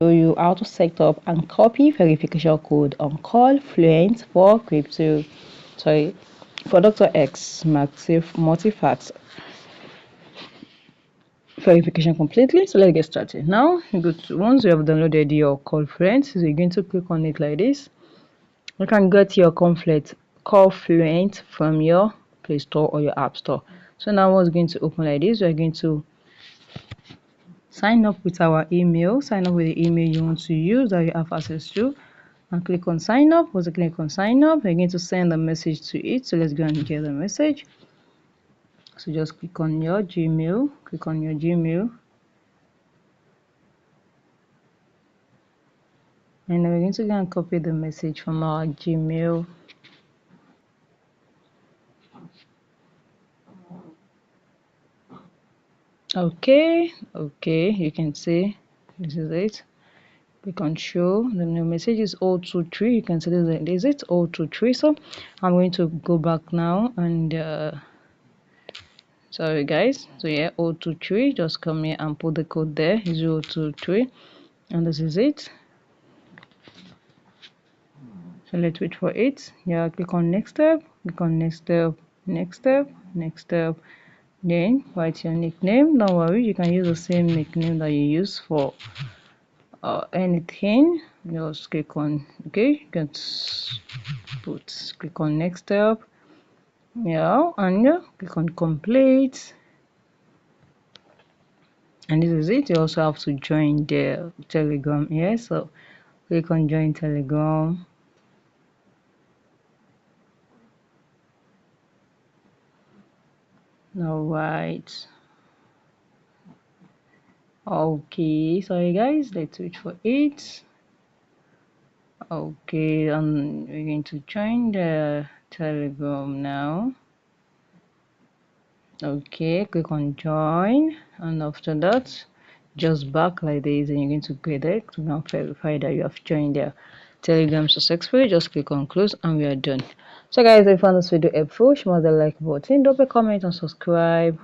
show you how to set up and copy verification code on CallFluent for crypto. Sorry, for Dr. X multi-fact verification completely. So let's get started. Now, once you have downloaded your CallFluent, so you're going to click on it like this. You can get your CallFluent from your Play Store or your App Store. So now what's going to open like this? We're going to sign up with our email. Sign up with the email you want to use that you have access to, and click on sign up. Once you click on sign up, you're going to send a message to it. So let's go and get the message. So just click on your Gmail. Click on your Gmail. And then we're going to go and copy the message from our Gmail. Okay, you can see this is it. Click on show. The new message is 023. You can see this is it, 023. So I'm going to go back now and sorry guys, so yeah, 023, just come here and put the code there, 023, and this is it. So let's wait for it. Yeah, click on next step, click on next step, next step, next step, then write your nickname. Don't worry, you can use the same nickname that you use for anything. Just click on okay, you can click on next step, yeah, and yeah, click on complete. And this is it. You also have to join the Telegram here, so click on join Telegram. All right, okay, sorry guys, let's wait for it. Okay, we're going to join the Telegram now. Okay, click on join, and after that just back like this, and you're going to get it to now verify that you have joined the Telegram successfully. Just click on close and we are done. So guys, if you found this video helpful, smash the like button, drop a comment and subscribe.